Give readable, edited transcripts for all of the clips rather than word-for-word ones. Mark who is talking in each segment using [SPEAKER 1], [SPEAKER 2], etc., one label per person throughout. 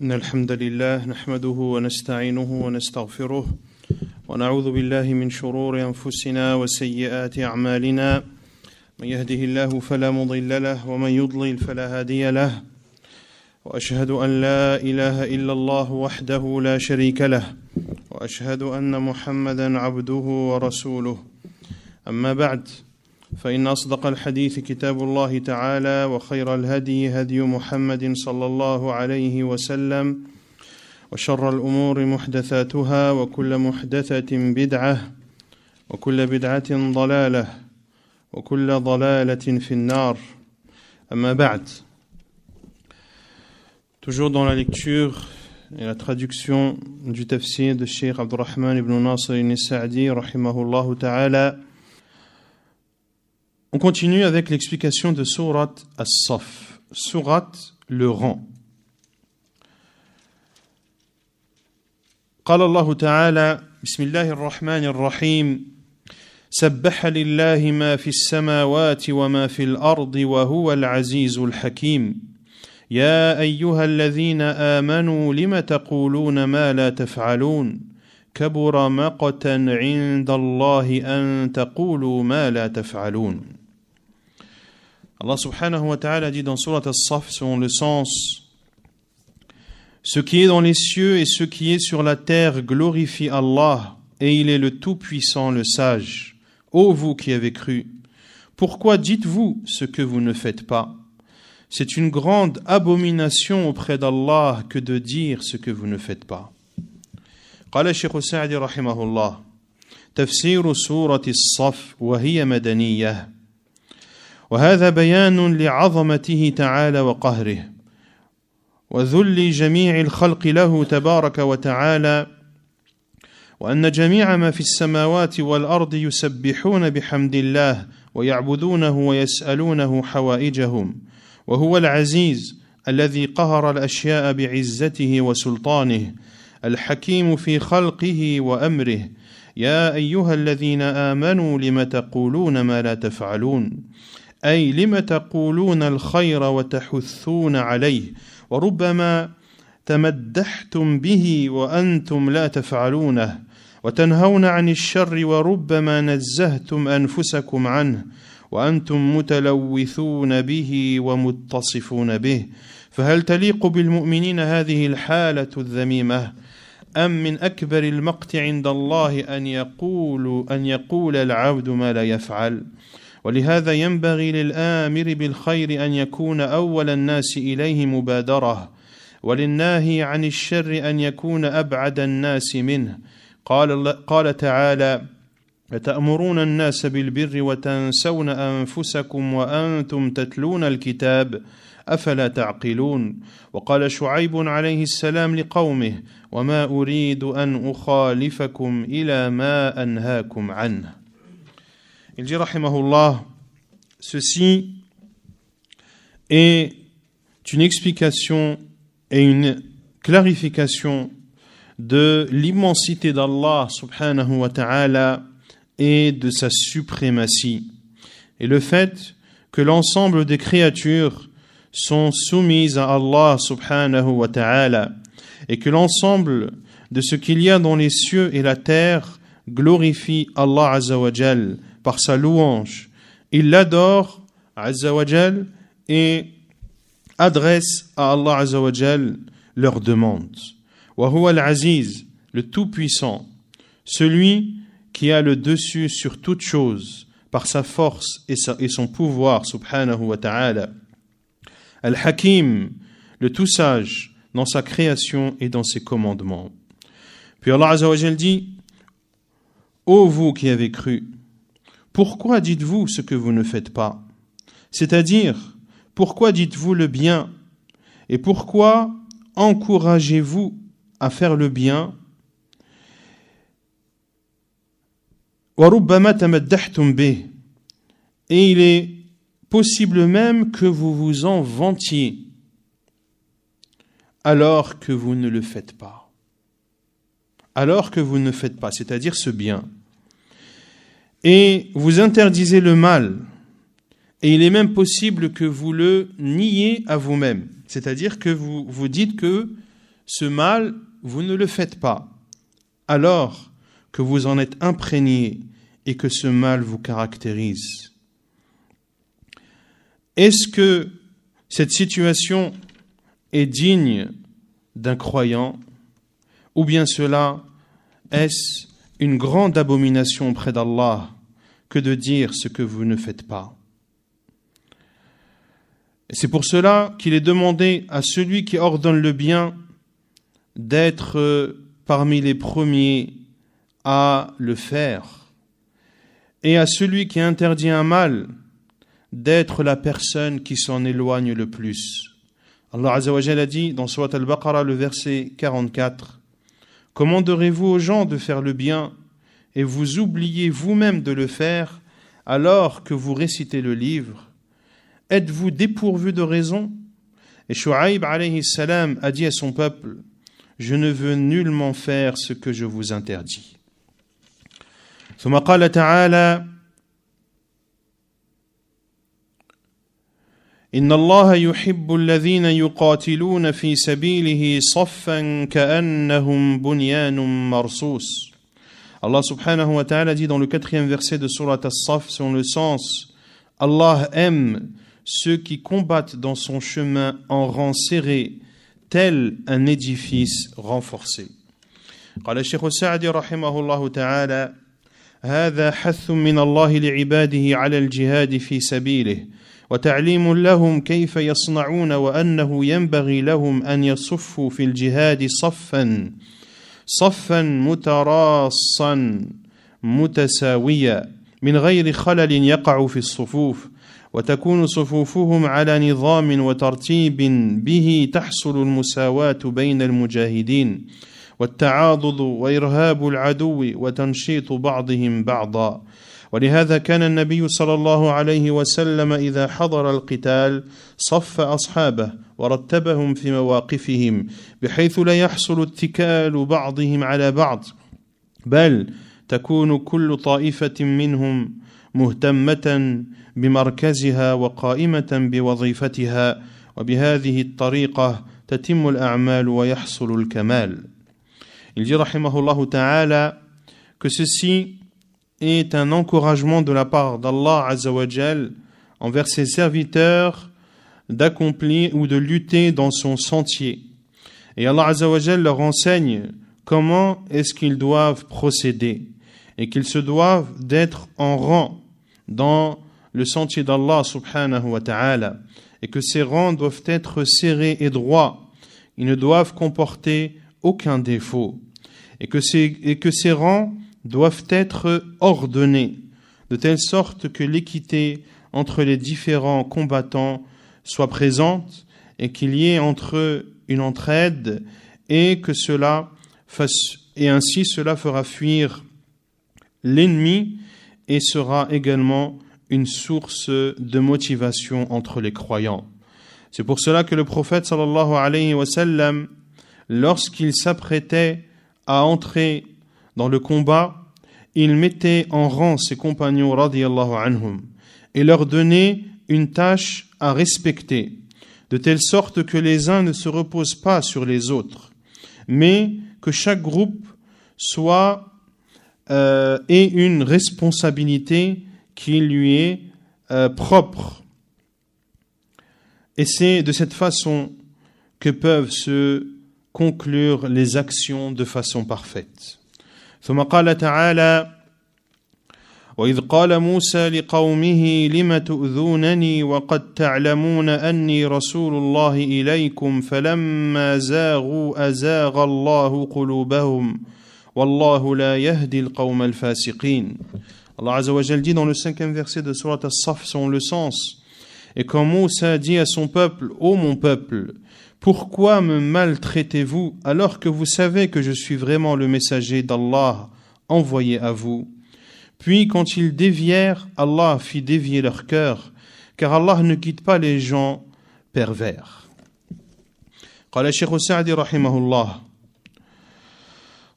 [SPEAKER 1] إن الحمد لله نحمده ونستعينه ونستغفره ونعوذ بالله من شرور أنفسنا وسيئات أعمالنا من يهده الله فلا مضل له ومن يضلل فلا هادي له وأشهد أن لا إله إلا الله وحده لا شريك له وأشهد أن محمدا عبده ورسوله أما بعد فإن أصدق الحديث كتاب الله تعالى وخير الهدي هدي محمد صلى الله عليه وسلم وشر الأمور محدثاتها وكل محدثة بدعة وكل بدعة ضلالة وكل ضلالة في النار أما بعد. Toujours dans la lecture et la traduction du tafsir de Cheikh Abdurrahman ibn Nasr al-Sa'di rahimahullah ta'ala. On continue avec l'explication de Surat As-Saff, Surat le rang. قال الله تعالى بسم الله الرحمن الرحيم سبح لله ما في السماوات وما في الأرض وهو العزيز الحكيم يا أيها الذين آمنوا لم تقولون ما لا تفعلون كبر مقتا عند الله أن تقولوا ما لا تفعلون. Allah subhanahu wa ta'ala dit dans Surat As-Saff selon le sens: ce qui est dans les cieux et ce qui est sur la terre glorifie Allah, et il est le Tout-Puissant, le Sage. Ô vous qui avez cru, pourquoi dites-vous ce que vous ne faites pas? C'est une grande abomination auprès d'Allah que de dire ce que vous ne faites pas. قال الشيخ السعدي رحمه الله تفسير سورة الصف وهي مدنية وهذا بيان لعظمته تعالى وقهره وذل جميع الخلق له تبارك وتعالى وأن جميع ما في السماوات والأرض يسبحون بحمد الله ويعبدونه ويسألونه حوائجهم وهو العزيز الذي قهر الأشياء بعزته وسلطانه الحكيم في خلقه وأمره يا أيها الذين آمنوا لم تقولون ما لا تفعلون أي لم تقولون الخير وتحثون عليه وربما تمدحتم به وأنتم لا تفعلونه وتنهون عن الشر وربما نزهتم أنفسكم عنه وأنتم متلوثون به ومتصفون به فهل تليق بالمؤمنين هذه الحالة الذميمة أم من أكبر المقت عند الله أن يقول العبد ما لا يفعل ولهذا ينبغي للآمر بالخير أن يكون أول الناس إليه مبادرة وللناهي عن الشر أن يكون أبعد الناس منه قال تعالى أتأمرون الناس بالبر وتنسون أنفسكم وأنتم تتلون الكتاب أفلا تعقلون وقال شعيب عليه السلام لقومه وما أريد أن أخالفكم إلى ما أنهاكم عنه. Il dit rahimahullah, ceci est une explication et une clarification de l'immensité d'Allah subhanahu wa ta'ala et de sa suprématie et le fait que l'ensemble des créatures sont soumises à Allah subhanahu wa ta'ala et que l'ensemble de ce qu'il y a dans les cieux et la terre glorifie Allah azza wa jal par sa louange. Il l'adore azza wa jal et adresse à Allah azza wa jal leurs demandes. Wa huwa al-aziz, le tout-puissant, celui qui a le dessus sur toute chose par sa force et son pouvoir subhanahu wa ta'ala. Al-Hakim, le tout sage dans sa création et dans ses commandements. Puis Allah azza wa jal dit: ô vous qui avez cru, pourquoi dites-vous ce que vous ne faites pas? C'est-à-dire, pourquoi dites-vous le bien? Et pourquoi encouragez-vous à faire le bien? وَرُبَّمَا تَمَدَّحْتُمْ بِهِ. Et il est possible même que vous vous en vantiez alors que vous ne le faites pas. Alors que vous ne faites pas, c'est-à-dire ce bien. Et vous interdisez le mal. Et il est même possible que vous le niez à vous-même. C'est-à-dire que vous dites que ce mal, vous ne le faites pas, alors que vous en êtes imprégné et que ce mal vous caractérise. Est-ce que cette situation est digne d'un croyant, ou bien cela est-ce une grande abomination auprès d'Allah que de dire ce que vous ne faites pas? Et c'est pour cela qu'il est demandé à celui qui ordonne le bien d'être parmi les premiers à le faire, et à celui qui interdit un mal d'être la personne qui s'en éloigne le plus. Allah Azza wa Jalla a dit dans Surat Al-Baqarah, le verset 44, « Commanderez-vous aux gens de faire le bien et vous oubliez vous-même de le faire alors que vous récitez le livre? Êtes-vous dépourvu de raison ?» Et Shu'aib alayhi salam a dit à son peuple, « Je ne veux nullement faire ce que je vous interdis. » ثم قال تعالى إن الله يحب الذين يقاتلون في سبيله صفا كأنهم بنيان مرصوص. Allah subhanahu wa ta'ala dit dans le 4e verset de Surat As-Saff, selon le sens, Allah aime ceux qui combattent dans son chemin en rang serré, tel un édifice renforcé. قال الشيخ السعدي رحمه الله تعالى هذا حث من الله لعباده على الجهاد في سبيله وتعليم لهم كيف يصنعون وأنه ينبغي لهم أن يصفوا في الجهاد صفا متراصا متساويا من غير خلل يقع في الصفوف وتكون صفوفهم على نظام وترتيب به تحصل المساواة بين المجاهدين والتعاضد وإرهاب العدو وتنشيط بعضهم بعضا. ولهذا كان النبي صلى الله عليه وسلم إذا حضر القتال صف أصحابه ورتبهم في مواقفهم بحيث لا يحصل اتكال بعضهم على بعض بل تكون كل طائفة منهم مهتمة بمركزها وقائمة بوظيفتها وبهذه الطريقة تتم الأعمال ويحصل الكمال. Il dit rahimahullah ta'ala que ceci est un encouragement de la part d'Allah Azza wa Jal envers ses serviteurs d'accomplir ou de lutter dans son sentier. Et Allah Azza wa Jal leur enseigne comment est-ce qu'ils doivent procéder et qu'ils se doivent d'être en rang dans le sentier d'Allah subhanahu wa ta'ala et que ces rangs doivent être serrés et droits. Ils ne doivent comporter aucun défaut et que ces rangs doivent être ordonnés de telle sorte que l'équité entre les différents combattants soit présente et qu'il y ait entre eux une entraide et que ainsi cela fera fuir l'ennemi et sera également une source de motivation entre les croyants. C'est pour cela que le prophète sallallahu alayhi wa sallam, lorsqu'il s'apprêtait à entrer dans le combat, il mettait en rang ses compagnons radiyallahu anhum et leur donnait une tâche à respecter, de telle sorte que les uns ne se reposent pas sur les autres, mais que chaque groupe ait une responsabilité qui lui est propre. Et c'est de cette façon que peuvent se conclure les actions de façon parfaite. ثم قال تعالى وإذ قال موسى لقومه لم تؤذونني وقد تعلمون أني رسول الله إليكم فلما زاغوا أزاغ الله قلوبهم والله لا يهدي القوم الفاسقين. Allah Azza wa Jal dit dans le 5e verset de Surat As-Saff selon le sens, et quand Moussa dit à son peuple, ô mon peuple, pourquoi me maltraitez-vous alors que vous savez que je suis vraiment le messager d'Allah envoyé à vous? Puis quand ils dévièrent, Allah fit dévier leur cœur, car Allah ne quitte pas les gens pervers. قال الشيخ السعدي رحمه الله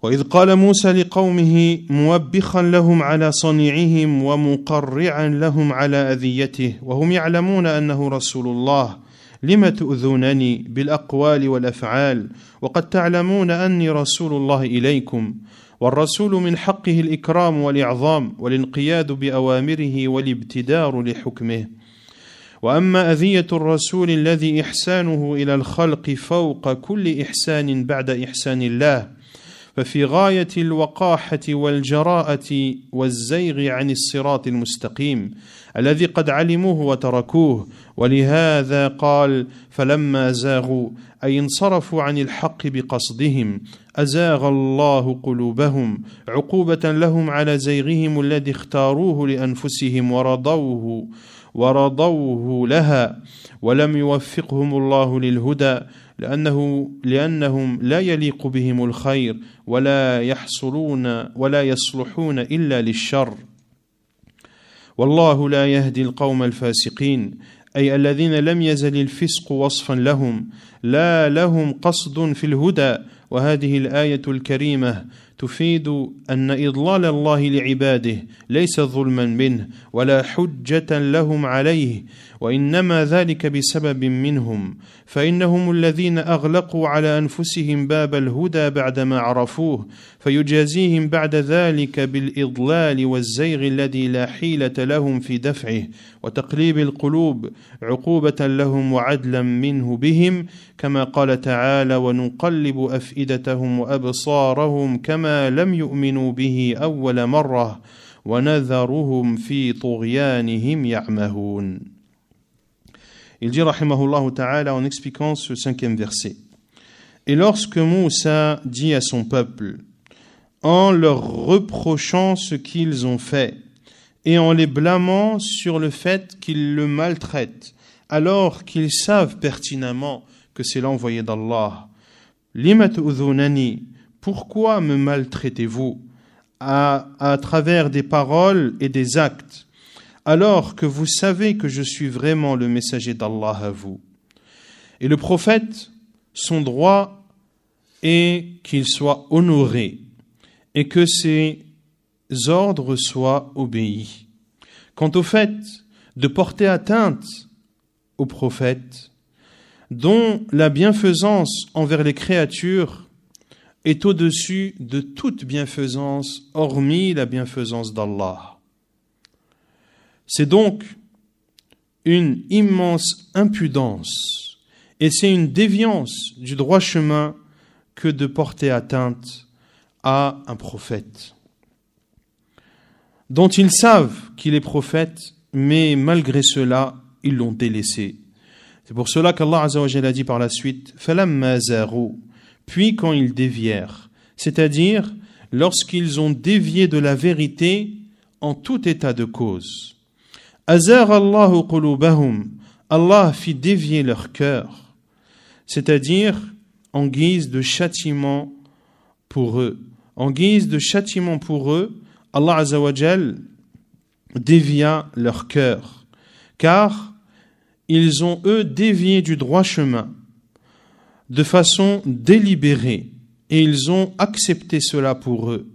[SPEAKER 1] وإذ قال موسى لقومه موبخا لهم على صنيعهم ومقرعا لهم على أذيته وهم يعلمون أنه رسول الله لم تؤذونني بالأقوال والأفعال وقد تعلمون أني رسول الله إليكم والرسول من حقه الإكرام والإعظام والانقياد بأوامره والابتدار لحكمه وأما أذية الرسول الذي إحسانه إلى الخلق فوق كل إحسان بعد إحسان الله ففي غاية الوقاحة والجراءة والزيغ عن الصراط المستقيم الذي قد علموه وتركوه ولهذا قال فلما زاغوا أي انصرفوا عن الحق بقصدهم أزاغ الله قلوبهم عقوبة لهم على زيغهم الذي اختاروه لأنفسهم ورضوه لها ولم يوفقهم الله للهدى لأنهم لا يليق بهم الخير ولا يصلحون إلا للشر والله لا يهدي القوم الفاسقين أي الذين لم يزل الفسق وصفا لهم لا لهم قصد في الهدى وهذه الآية الكريمة تفيد أن إضلال الله لعباده ليس ظلما منه ولا حجة لهم عليه وإنما ذلك بسبب منهم فإنهم الذين أغلقوا على أنفسهم باب الهدى بعدما عرفوه فيجازيهم بعد ذلك بالإضلال والزيغ الذي لا حيلة لهم في دفعه وتقليب القلوب عقوبة لهم وعدلا منه بهم كما قال تعالى ونقلب أفئدتهم وأبصارهم كما لم يؤمنوا به أول مرة ونذرهم في طغيانهم يعمهون. Il dit rahimahullah ta'ala en expliquant ce 5e verset. Et lorsque Moussa dit à son peuple, en leur reprochant ce qu'ils ont fait et en les blâmant sur le fait qu'ils le maltraitent, alors qu'ils savent pertinemment que c'est l'envoyé d'Allah, lima tu'udhunani, pourquoi me maltraitez-vous à travers des paroles et des actes alors que vous savez que je suis vraiment le messager d'Allah à vous. Et le prophète, son droit est qu'il soit honoré et que ses ordres soient obéis. Quant au fait de porter atteinte au prophète, dont la bienfaisance envers les créatures est au-dessus de toute bienfaisance hormis la bienfaisance d'Allah. C'est donc une immense impudence et c'est une déviance du droit chemin que de porter atteinte à un prophète dont ils savent qu'il est prophète, mais malgré cela, ils l'ont délaissé. C'est pour cela qu'Allah Azza wa Jalla a dit par la suite « Falamma zaru » puis quand ils dévièrent, c'est-à-dire lorsqu'ils ont dévié de la vérité en tout état de cause. Azar Allahu qulubahum, Allah fit dévier leur cœur, c'est-à-dire en guise de châtiment pour eux. En guise de châtiment pour eux, Allah Azza wa Jal dévia leur cœur, car ils ont eux dévié du droit chemin de façon délibérée et ils ont accepté cela pour eux.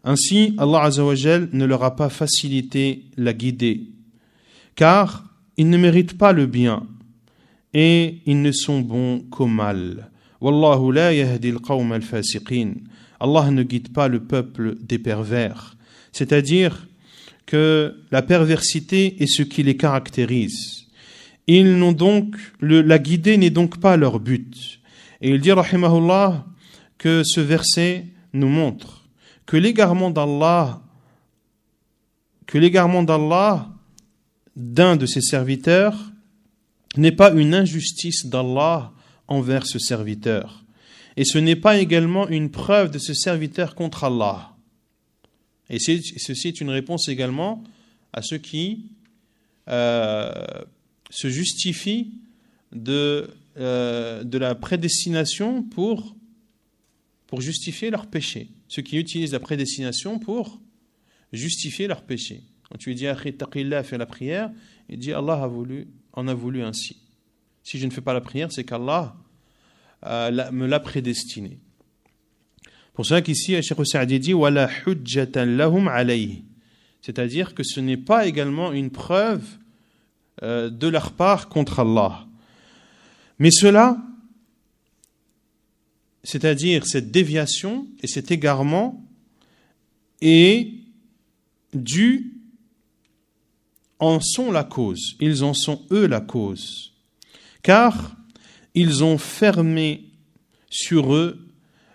[SPEAKER 1] Ainsi, Allah Azza wa Jal ne leur a pas facilité la guidée, car ils ne méritent pas le bien et ils ne sont bons qu'au mal. Wallahu la yahdi al-qawm al-fasiqin. Allah ne guide pas le peuple des pervers. C'est-à-dire que la perversité est ce qui les caractérise. Ils n'ont donc, la guidée n'est donc pas leur but. Et il dit, rahimahullah, que ce verset nous montre que l'égarement d'Allah d'un de ses serviteurs n'est pas une injustice d'Allah envers ce serviteur. Et ce n'est pas également une preuve de ce serviteur contre Allah. Et ceci est une réponse également à ceux qui se justifient de la prédestination pour justifier leur péché. Ceux qui utilisent la prédestination pour justifier leur péché. Quand tu lui dis « Taqillah, fais la prière », il dit « Allah en a voulu ainsi. Si je ne fais pas la prière, c'est qu'Allah me l'a prédestiné. » Pour cela qu'ici, Cheikh Sa'di dit « Wala hujjatan lahum alayhi » c'est-à-dire que ce n'est pas également une preuve de leur part contre Allah. Mais cela, c'est-à-dire cette déviation et cet égarement, est dû, en sont la cause. Ils en sont eux la cause. Car ils ont fermé sur eux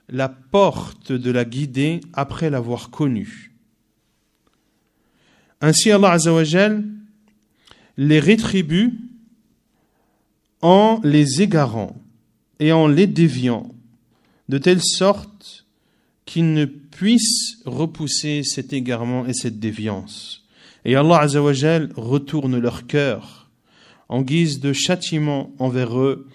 [SPEAKER 1] la porte de la guidée après l'avoir connue. Ainsi, Allah Azza wa Jal les rétribue en les égarant et en les déviant, de telle sorte qu'ils ne puissent repousser cet égarement et cette déviance. Et Allah Azza wa Jal retourne leur cœur en guise de châtiment envers eux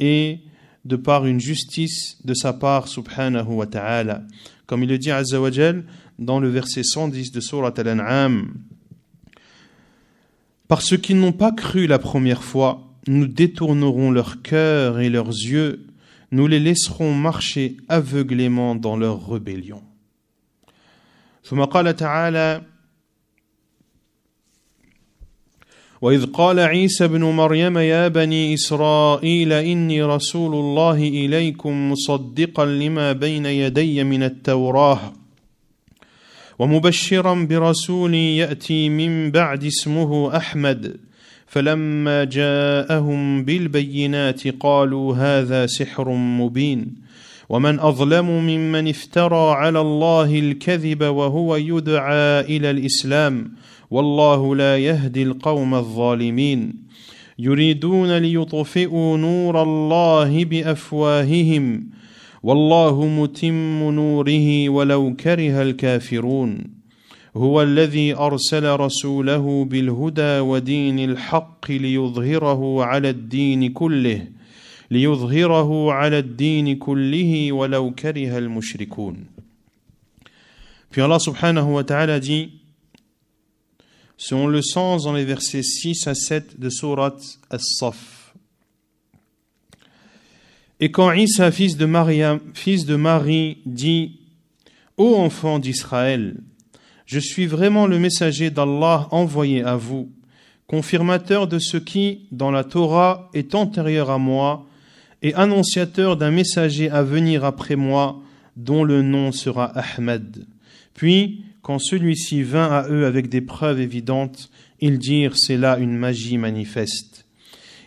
[SPEAKER 1] et de par une justice de sa part, subhanahu wa ta'ala. Comme il le dit Azza wa Jal dans le verset 110 de Surat Al-An'am. Parce qu'ils n'ont pas cru la première fois, nous détournerons leur cœur et leurs yeux, nous les laisserons marcher aveuglément dans leur rébellion. ثم قال تعالى: وإذ قال عيسى بن مريم يا بني إسرائيل إني رسول الله إليكم مصدقا لما بين يدي من التوراة ومبشرا برسول يأتي من بعد اسمه أحمد فلما جاءهم بالبينات قالوا هذا سحر مبين ومن أظلم ممن افترى على الله الكذب وهو يدعى إلى الإسلام والله لا يهدي القوم الظالمين يريدون ليطفئوا نور الله بأفواههم والله متم نوره ولو كره الكافرون هو الذي أرسل رسوله بالهدى ودين الحق ليظهره على الدين كله ولو كره المشركون. Puis Allah subhanahu wa ta'ala dit, selon le sens dans les versets 6 à 7 de Surat As-Saff: Et quand Isa, fils de Marie, dit: Ô enfants d'Israël, je suis vraiment le messager d'Allah envoyé à vous, confirmateur de ce qui, dans la Torah, est antérieur à moi, et annonciateur d'un messager à venir après moi, dont le nom sera Ahmed. Puis, quand celui-ci vint à eux avec des preuves évidentes, ils dirent: c'est là une magie manifeste.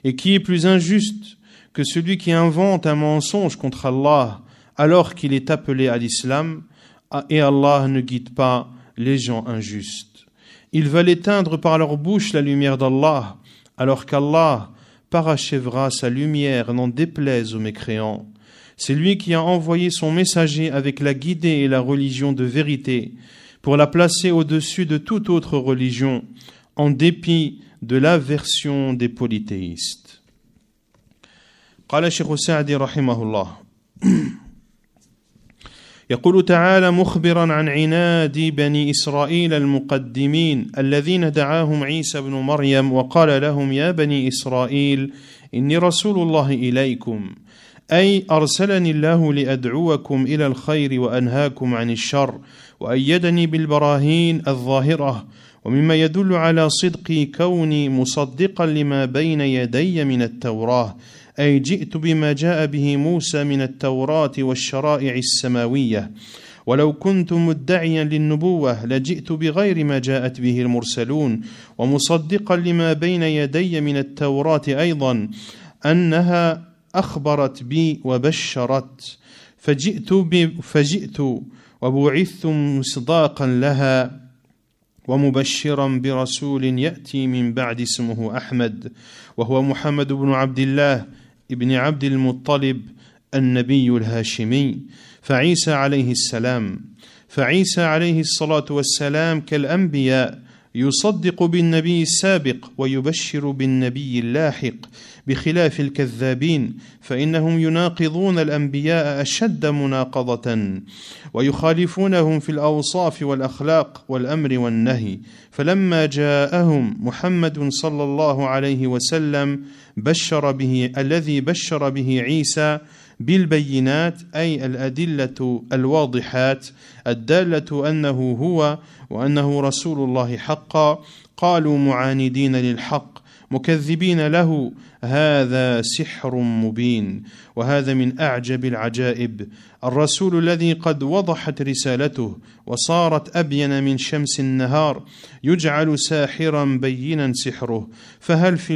[SPEAKER 1] Et qui est plus injuste que celui qui invente un mensonge contre Allah alors qu'il est appelé à l'islam, et Allah ne guide pas les gens injustes. Ils veulent éteindre par leur bouche la lumière d'Allah, alors qu'Allah parachèvera sa lumière, n'en déplaise aux mécréants. C'est lui qui a envoyé son messager avec la guidée et la religion de vérité, pour la placer au-dessus de toute autre religion, en dépit de l'aversion des polythéistes. قال الشيخ السعدي رحمه الله: يقول تعالى مخبرا عن عناد بني إسرائيل المقدمين الذين دعاهم عيسى بن مريم وقال لهم: يا بني إسرائيل إني رسول الله إليكم، أي أرسلني الله لأدعوكم إلى الخير وأنهاكم عن الشر، وأيدني بالبراهين الظاهرة، ومما يدل على صدق كوني مصدقا لما بين يدي من التوراة، أي جئت بما جاء به موسى من التوراة والشرائع السماوية، ولو كنت مدعيا للنبوة لجئت بغير ما جاءت به المرسلون، ومصدقا لما بين يدي من التوراة أيضا أنها أخبرت بي وبشرت، فجئت وبعثت مصداقا لها ومبشرا برسول يأتي من بعد اسمه أحمد، وهو محمد بن عبد الله ابن عبد المطلب النبي الهاشمي، فعيسى عليه الصلاة والسلام كالأنبياء يصدق بالنبي السابق ويبشر بالنبي اللاحق، بخلاف الكذابين فإنهم يناقضون الأنبياء أشد مناقضة ويخالفونهم في الأوصاف والأخلاق والأمر والنهي. فلما جاءهم محمد صلى الله عليه وسلم الذي بشر به عيسى بالبينات، أي الأدلة الواضحات الدالة أنه هو وأنه رسول الله حقا، قالوا معاندين للحق مكذبين له هذا سحر مبين وهذا من أعجب العجائب الرسول الذي قد وضحت رسالته وصارت أبين من شمس النهار يجعل ساحرا بينا سحره فهل في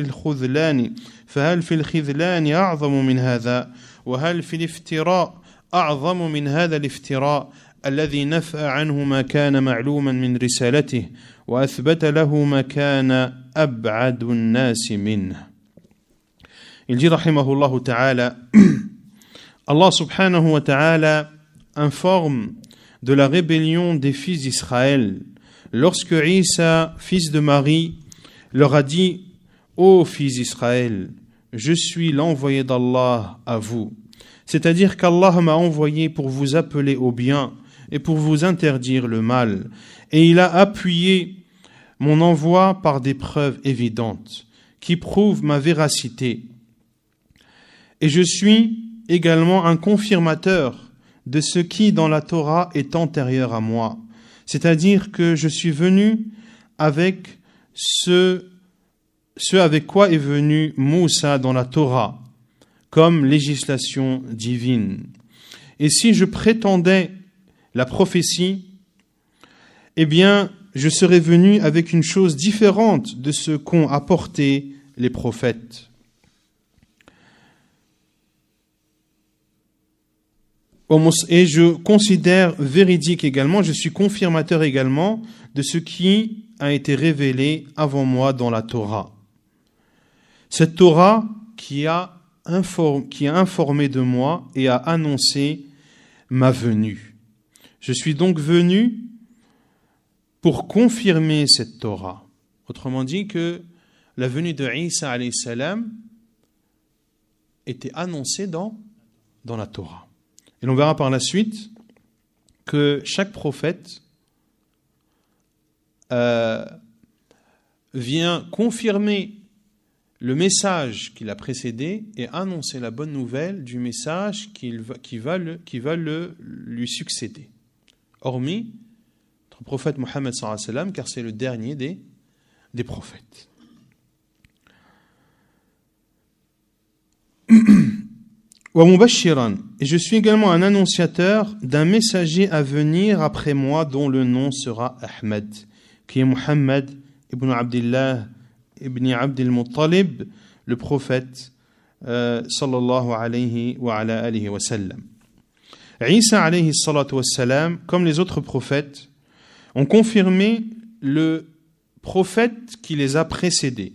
[SPEAKER 1] الخذلان أعظم من هذا وهل في الافتراء أعظم من هذا الافتراء الذي نفى عنه ما كان معلوما من رسالته وأثبت له ما كان أبعد الناس منه. Il dit rahimahullah ta'ala, Allah subhanahu wa ta'ala informe de la rébellion des fils d'Israël lorsque Isa, fils de Marie, leur a dit: Ô fils d'Israël, je suis l'envoyé d'Allah à vous. C'est-à-dire qu'Allah m'a envoyé pour vous appeler au bien et pour vous interdire le mal. Et il a appuyé mon envoi par des preuves évidentes qui prouvent ma véracité. Et je suis également un confirmateur de ce qui dans la Torah est antérieur à moi. C'est-à-dire que je suis venu avec ce avec quoi est venu Moussa dans la Torah, comme législation divine. Et si je prétendais la prophétie, eh bien, je serais venu avec une chose différente de ce qu'ont apporté les prophètes. Et je considère véridique également, je suis confirmateur également de ce qui a été révélé avant moi dans la Torah. Cette Torah qui a informé de moi et a annoncé ma venue. Je suis donc venu pour confirmer cette Torah. Autrement dit que la venue de Isa alayhi salam était annoncée dans la Torah. Et l'on verra par la suite que chaque prophète vient confirmer le message qui l'a précédé et annoncer la bonne nouvelle du message qui va lui succéder. Hormis notre prophète Mohammed sallallahu alayhi wa sallam, car c'est le dernier des prophètes. Et je suis également un annonciateur d'un messager à venir après moi dont le nom sera Ahmed, qui est Muhammad ibn Abdullah ibn Abdul Muttalib, le prophète sallallahu alayhi wa ala alihi wa sallam. Isa alayhi salatu wa sallam, comme les autres prophètes, ont confirmé le prophète qui les a précédés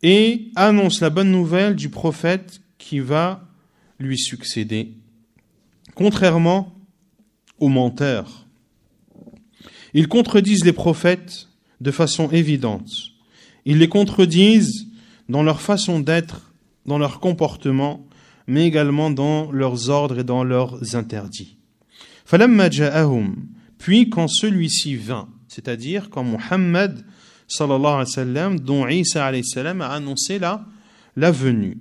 [SPEAKER 1] et annoncent la bonne nouvelle du prophète qui va lui succéder, contrairement aux menteurs. Ils contredisent les prophètes de façon évidente. Ils les contredisent dans leur façon d'être, dans leur comportement, mais également dans leurs ordres et dans leurs interdits. فَلَمَّا جَاءَهُمْ, puis quand celui-ci vint, c'est-à-dire quand Muhammad sallallahu alayhi wa sallam, dont Isa alayhi salam a annoncé la venue,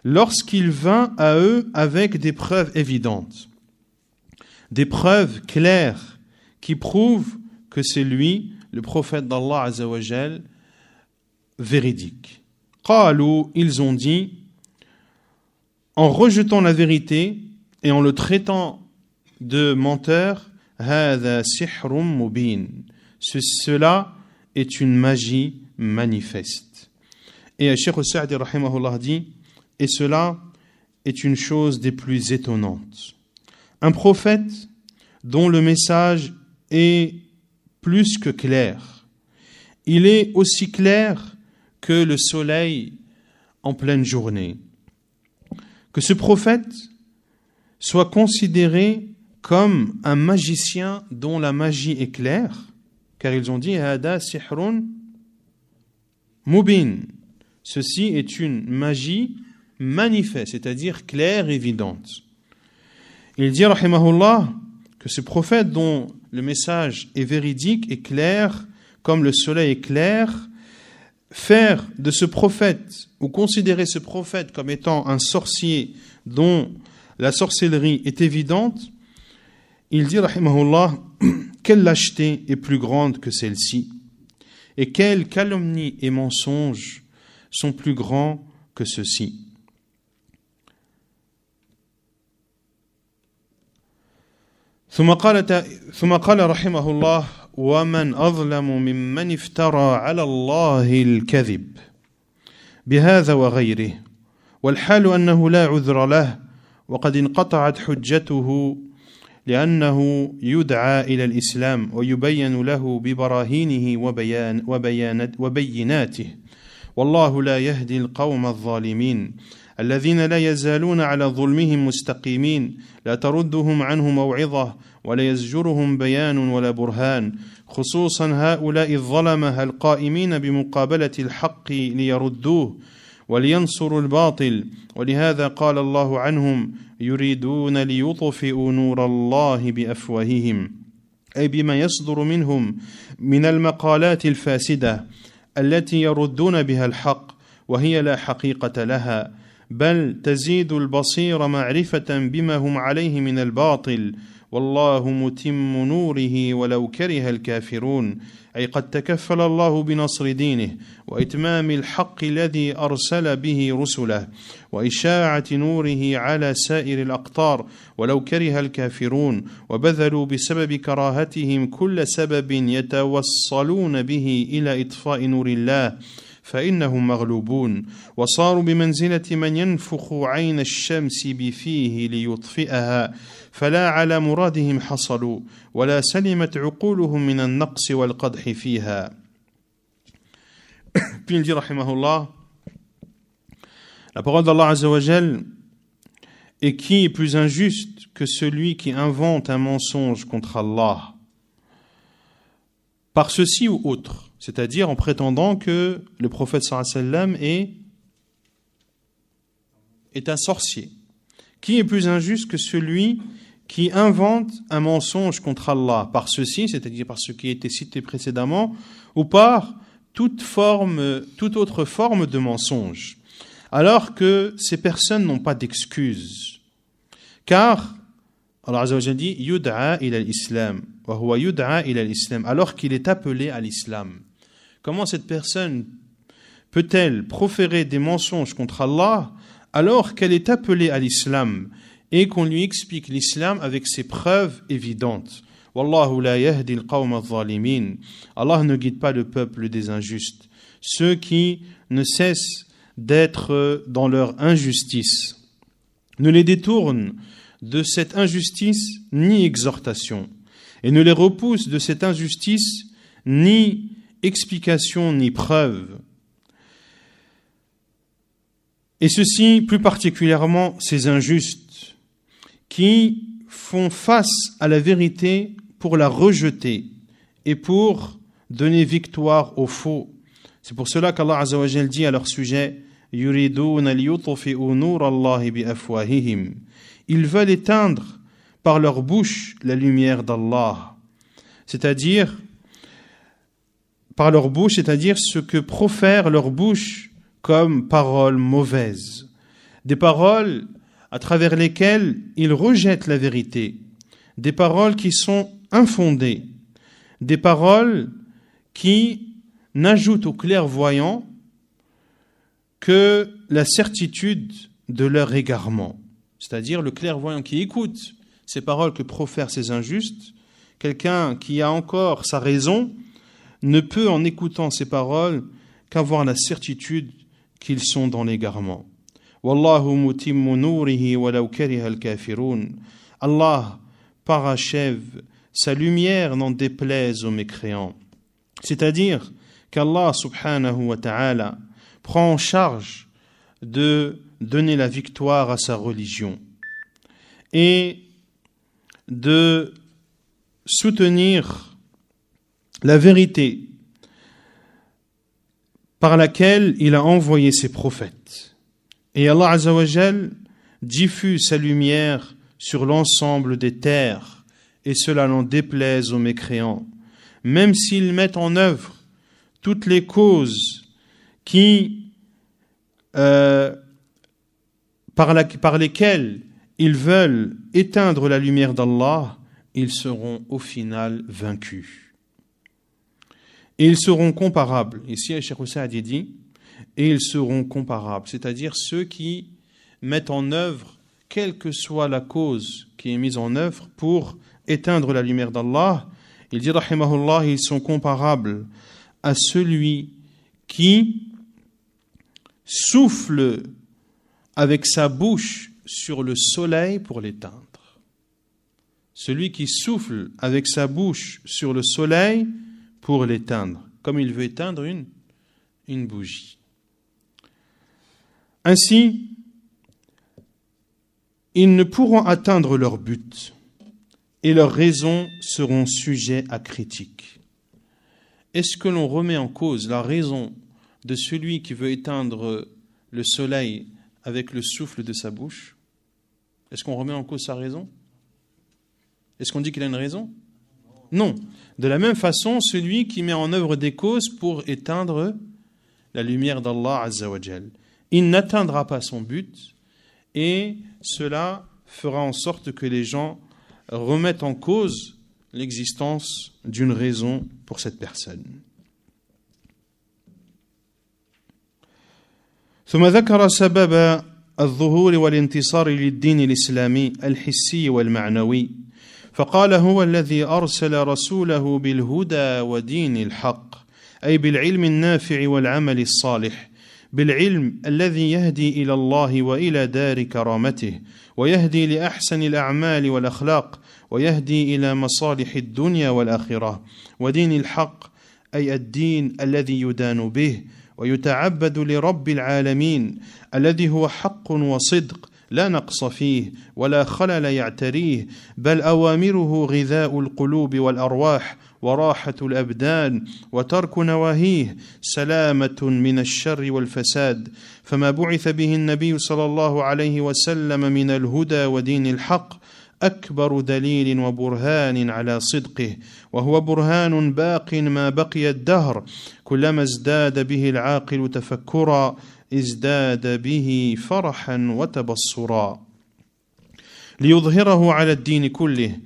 [SPEAKER 1] lorsqu'il vint à eux avec des preuves évidentes, des preuves claires qui prouvent que c'est lui, le prophète d'Allah Azza wa Jal, véridique. Qalu, ils ont dit, en rejetant la vérité et en le traitant de menteur, Hada sihrun mubin. Cela est une magie manifeste. Et Cheikh Sa'di rahimahullah dit, et cela est une chose des plus étonnantes. Un prophète dont le message est plus que clair. Il est aussi clair que le soleil en pleine journée. Que ce prophète soit considéré comme un magicien dont la magie est claire, car ils ont dit « Hada sihrun mubin ». Ceci est une magie manifeste, c'est-à-dire claire, évidente. Il dit, rahimahullah, que ce prophète dont le message est véridique et clair, comme le soleil est clair, faire de ce prophète, ou considérer ce prophète comme étant un sorcier dont la sorcellerie est évidente, il dit, rahimahullah, quelle lâcheté est plus grande que celle-ci? Et quelles calomnies et mensonges sont plus grands que ceux-ci. ثم قال رحمه الله ومن أظلم ممن افترى على الله الكذب بهذا وغيره والحال أنه لا عذر له وقد انقطعت حجته لأنه يدعى إلى الإسلام ويبين له ببراهينه وبيناته والله لا يهدي القوم الظالمين الذين لا يزالون على ظلمهم مستقيمين لا تردهم عنه موعظة ولا يزجرهم بيان ولا برهان خصوصا هؤلاء الظلمة القائمين بمقابلة الحق ليردوه ولينصروا الباطل ولهذا قال الله عنهم يريدون ليطفئوا نور الله بأفواههم أي بما يصدر منهم من المقالات الفاسدة التي يردون بها الحق وهي لا حقيقة لها بل تزيد البصير معرفة بما هم عليه من الباطل والله متم نوره ولو كره الكافرون أي قد تكفل الله بنصر دينه وإتمام الحق الذي أرسل به رسله وإشاعة نوره على سائر الأقطار ولو كره الكافرون وبذلوا بسبب كراهتهم كل سبب يتوصلون به إلى إطفاء نور الله فإنهم مغلوبون وصاروا بمنزلة من ينفخ عين الشمس بفيه ليطفئها فلا على مرادهم حصلوا ولا سلمت عقولهم من النقص والقدح فيها. Puis il dit rahimahullah, la parole d'Allah Azza wa Jal, et qui est plus injuste que celui qui invente un mensonge contre Allah par ceci ou autre, c'est-à-dire en prétendant que le prophète sallallahu alayhi wa sallam est un sorcier. Qui est plus injuste que celui qui invente un mensonge contre Allah par ceci, c'est-à-dire par ce qui a été cité précédemment, ou par toute autre forme de mensonge, alors que ces personnes n'ont pas d'excuse. Car Allah Azza wa Jalla dit yud'a ila al-islam wa huwa yud'a ila al-islam, alors qu'il est appelé à l'islam. Comment cette personne peut-elle proférer des mensonges contre Allah alors qu'elle est appelée à l'islam et qu'on lui explique l'islam avec ses preuves évidentes? Wallahu la yahdi al-qawma adh-dhalimin. Allah ne guide pas le peuple des injustes, ceux qui ne cessent d'être dans leur injustice. Ne les détourne de cette injustice ni exhortation, et ne les repousse de cette injustice ni explication ni preuve. Et ceci plus particulièrement ces injustes qui font face à la vérité pour la rejeter et pour donner victoire au faux. C'est pour cela qu'Allah Azza wa Jal dit à leur sujet yuriduna liyutfi'u nur Allah bi afwahihim. Ils veulent éteindre par leur bouche la lumière d'Allah, c'est-à-dire par leur bouche, c'est-à-dire ce que profère leur bouche comme paroles mauvaises, des paroles à travers lesquelles ils rejettent la vérité, des paroles qui sont infondées, des paroles qui n'ajoutent aux clairvoyants que la certitude de leur égarement. C'est-à-dire le clairvoyant qui écoute ces paroles que profèrent ces injustes, quelqu'un qui a encore sa raison, ne peut en écoutant ces paroles qu'avoir la certitude qu'ils sont dans l'égarement. Wallahu mutimmu nourihi walau kariha al-kafirun. Allah parachève sa lumière n'en déplaise aux mécréants. C'est-à-dire qu'Allah subhanahu wa ta'ala prend en charge de donner la victoire à sa religion et de soutenir la vérité par laquelle il a envoyé ses prophètes. Et Allah Azza wa Jal diffuse sa lumière sur l'ensemble des terres, et cela n'en déplaise aux mécréants, même s'ils mettent en œuvre toutes les causes qui par lesquelles ils veulent éteindre la lumière d'Allah, ils seront au final vaincus. Et ils seront comparables. Ici, Cheikh Saadi dit, et ils seront comparables, c'est-à-dire ceux qui mettent en œuvre, quelle que soit la cause qui est mise en œuvre pour éteindre la lumière d'Allah. Il dit, rahimahullah, ils sont comparables à celui qui souffle avec sa bouche sur le soleil pour l'éteindre. Celui qui souffle avec sa bouche sur le soleil pour l'éteindre, comme il veut éteindre une bougie. Ainsi, ils ne pourront atteindre leur but et leurs raisons seront sujets à critique. Est-ce que l'on remet en cause la raison de celui qui veut éteindre le soleil avec le souffle de sa bouche? Est-ce qu'on remet en cause sa raison? Est-ce qu'on dit qu'il a une raison? Non. De la même façon, celui qui met en œuvre des causes pour éteindre la lumière d'Allah Azza wa Jal, il n'atteindra pas son but et cela fera en sorte que les gens remettent en cause l'existence d'une raison pour cette personne. ثم ذكر سبب الظهور والانتصار للدين الإسلامي الحسي والمعنوي فقال هو الذي أرسل رسوله بالهدى ودين الحق أي بالعلم النافع والعمل الصالح بالعلم الذي يهدي إلى الله وإلى دار كرامته ويهدي لأحسن الأعمال والأخلاق ويهدي إلى مصالح الدنيا والآخرة ودين الحق أي الدين الذي يدان به ويتعبد لرب العالمين الذي هو حق وصدق لا نقص فيه ولا خلل يعتريه بل أوامره غذاء القلوب والأرواح وراحة الأبدان وترك نواهيه سلامة من الشر والفساد فما بعث به النبي صلى الله عليه وسلم من الهدى ودين الحق أكبر دليل وبرهان على صدقه وهو برهان باق ما بقي الدهر كلما ازداد به العاقل تفكرا ازداد به فرحا وتبصرا ليظهره على الدين كله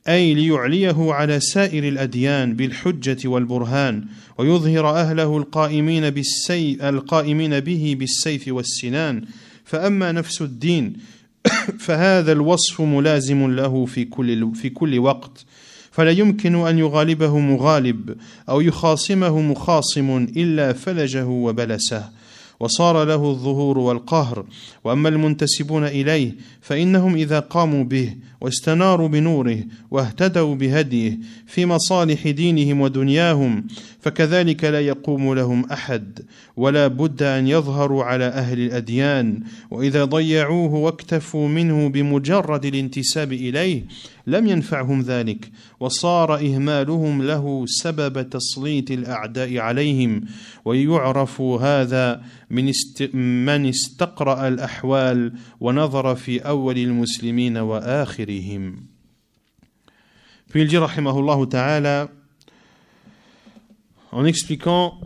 [SPEAKER 1] أي ليعليه على سائر الأديان بالحجة والبرهان ويظهر أهله القائمين به بالسيف والسنان فأما نفس الدين فهذا الوصف ملازم له في كل وقت فلا يمكن أن يغالبه مغالب أو يخاصمه مخاصم إلا فلجه وبلسه وصار له الظهور والقهر وأما المنتسبون إليه فإنهم إذا قاموا به واستناروا بنوره واهتدوا بهديه في مصالح دينهم ودنياهم فكذلك لا يقوم لهم أحد ولا بد أن يظهروا على أهل الأديان وإذا ضيعوه واكتفوا منه بمجرد الانتساب إليه لم ينفعهم ذلك وصار إهمالهم له سبب تسليط الأعداء عليهم ويعرف هذا من استقرأ الأحوال ونظر في أول المسلمين وآخرهم. Puis il dit rahimahullah ta'ala en expliquant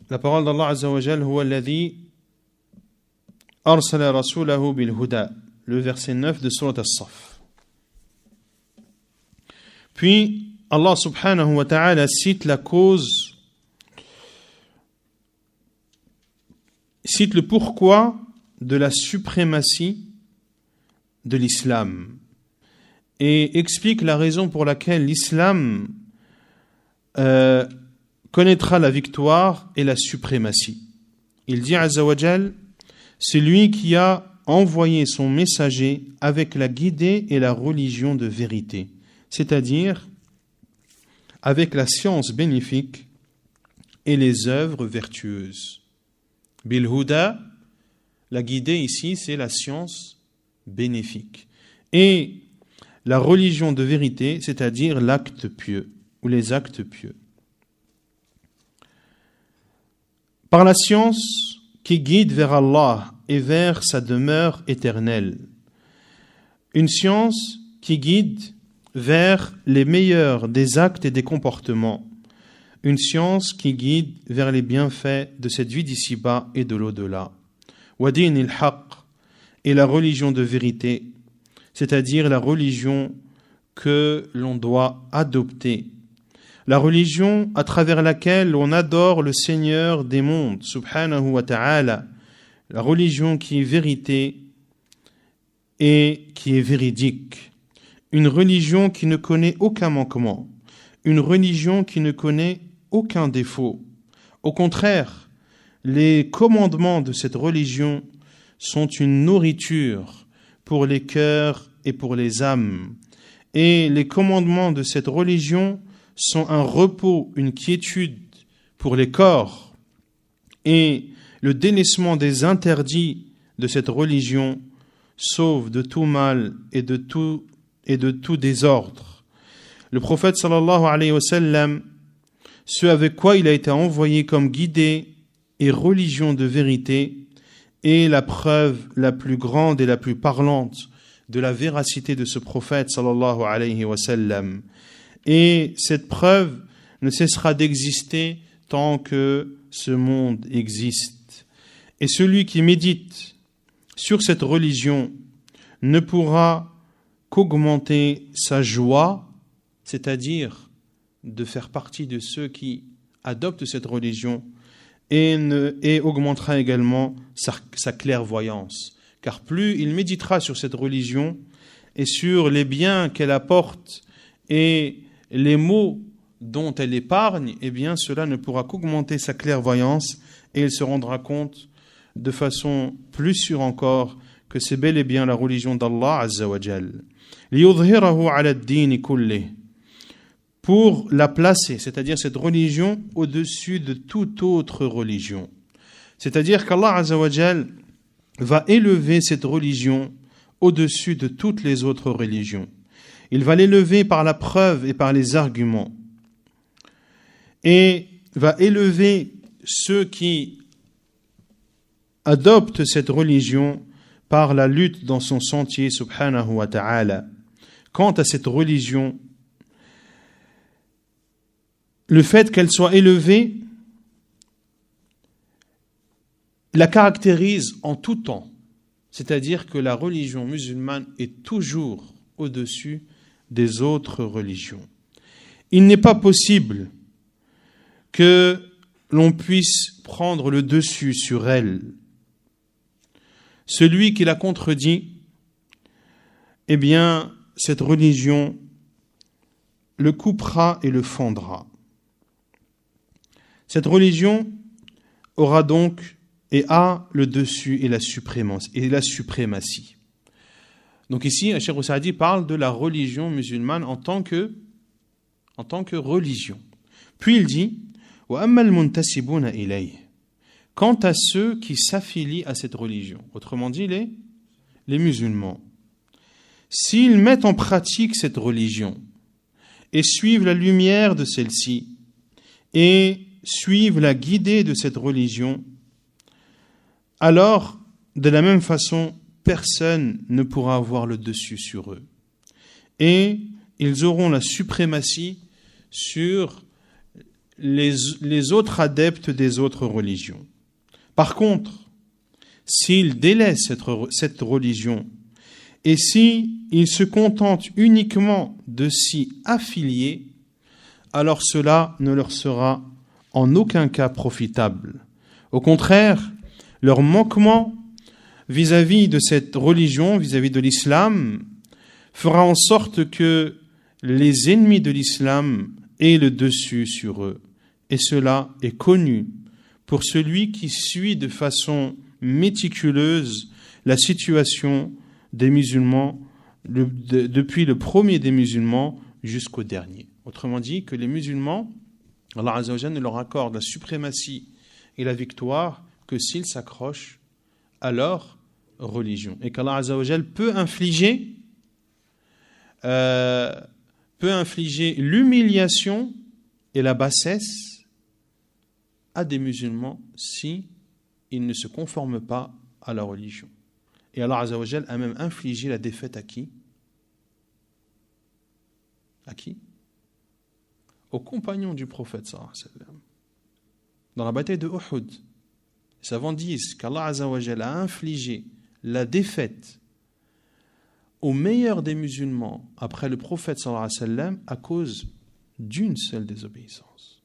[SPEAKER 1] la parole d'Allah Azza wa Jal huwa alladhi arsala rasulahu bil huda, le verset 9 de Surat As-Saff. Puis Allah subhanahu wa ta'ala cite la cause, cite le pourquoi de la suprématie de l'islam et explique la raison pour laquelle l'islam connaîtra la victoire et la suprématie. Il dit Azza wa Jal, c'est lui qui a envoyé son messager avec la guidée et la religion de vérité, c'est-à-dire avec la science bénéfique et les œuvres vertueuses. Bil Huda, la guidée ici, c'est la science bénéfique. Et la religion de vérité, c'est-à-dire l'acte pieux ou les actes pieux. Par la science qui guide vers Allah et vers sa demeure éternelle. Une science qui guide vers les meilleurs des actes et des comportements. Une science qui guide vers les bienfaits de cette vie d'ici-bas et de l'au-delà. Wadin il-haq et la religion de vérité, c'est-à-dire la religion que l'on doit adopter. la religion à travers laquelle on adore le Seigneur des mondes, subhanahu wa ta'ala, la religion qui est vérité et qui est véridique, une religion qui ne connaît aucun manquement, une religion qui ne connaît aucun défaut. Au contraire, les commandements de cette religion sont une nourriture pour les cœurs et pour les âmes. Et les commandements de cette religion sont un repos, une quiétude pour les corps. Et le délaissement des interdits de cette religion sauve de tout mal et de tout désordre. Le prophète sallallahu alayhi wa sallam, ce avec quoi il a été envoyé comme guidé et religion de vérité, est la preuve la plus grande et la plus parlante de la véracité de ce prophète sallallahu alayhi wa sallam. Et cette preuve ne cessera d'exister tant que ce monde existe. Et celui qui médite sur cette religion ne pourra qu'augmenter sa joie, c'est-à-dire de faire partie de ceux qui adoptent cette religion, et augmentera également sa clairvoyance. Car plus il méditera sur cette religion et sur les biens qu'elle apporte et les maux dont elle épargne, eh bien cela ne pourra qu'augmenter sa clairvoyance et il se rendra compte de façon plus sûre encore que c'est bel et bien la religion d'Allah Azza wa Jal. لِيُظْهِرَهُ عَلَى الدِّينِ كُلِّهِ, pour la placer, c'est-à-dire cette religion au-dessus de toute autre religion. C'est-à-dire qu'Allah Azza wa Jal va élever cette religion au-dessus de toutes les autres religions. Il va l'élever par la preuve et par les arguments. Et va élever ceux qui adoptent cette religion par la lutte dans son sentier, subhanahu wa ta'ala. Quant à cette religion, le fait qu'elle soit élevée la caractérise en tout temps. C'est-à-dire que la religion musulmane est toujours au-dessus des autres religions. Il n'est pas possible que l'on puisse prendre le dessus sur elle. Celui qui la contredit, eh bien, cette religion le coupera et le fendra. Cette religion aura donc et a le dessus et la suprématie. Donc ici, Cheikh Saadi parle de la religion musulmane en tant que religion. Puis il dit وَأَمَّا الْمُنْتَسِبُونَ إِلَيْهِ, quant à ceux qui s'affilient à cette religion, autrement dit les musulmans, s'ils mettent en pratique cette religion et suivent la lumière de celle-ci et suivent la guidée de cette religion, alors, de la même façon, personne ne pourra avoir le dessus sur eux. Et ils auront la suprématie sur les autres adeptes des autres religions. Par contre, s'ils délaissent cette religion et s'ils se contentent uniquement de s'y affilier, alors cela ne leur sera en aucun cas profitable. Au contraire, leur manquement vis-à-vis de cette religion, vis-à-vis de l'islam, fera en sorte que les ennemis de l'islam aient le dessus sur eux. Et cela est connu pour celui qui suit de façon méticuleuse la situation des musulmans, depuis le premier des musulmans jusqu'au dernier. Autrement dit, que les musulmans, Allah Azza wa Jalla ne leur accorde la suprématie et la victoire que s'ils s'accrochent à leur religion. Et qu'Allah Azza wa Jalla peut infliger l'humiliation et la bassesse à des musulmans si ils ne se conforment pas à la religion. Et Allah Azza wa Jalla a même infligé la défaite à qui? À qui? Aux compagnons du prophète sallallahu alayhi wa sallam. Dans la bataille de Uhud, les savants disent qu'Allah Azza wa Jalla a infligé la défaite aux meilleurs des musulmans après le prophète sallallahu alayhi wa sallam à cause d'une seule désobéissance.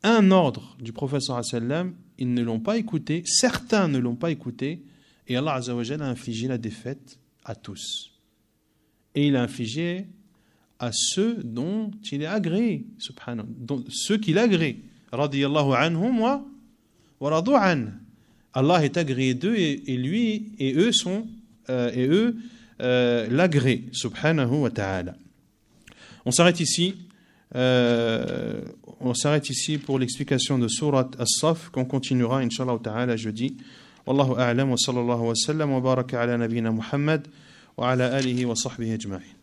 [SPEAKER 1] Un ordre du prophète sallallahu alayhi wa sallam, ils ne l'ont pas écouté, certains ne l'ont pas écouté, et Allah azza wa jalla a infligé la défaite à tous. Et il a infligé à ceux dont il est agréé, subhanahu, ceux qu'il agrée. Radiyallahu anhum wa radu an. Allah est agréé d'eux et lui et eux sont l'agréé, subhanahu wa ta'ala. On s'arrête ici pour l'explication de Surat As-Saf qu'on continuera Inch'Allah ta'ala jeudi. Wallahu a'lam wa sallallahu wa sallam wa baraka ala nabina Muhammad wa ala alihi wa sahbihi ajma'in.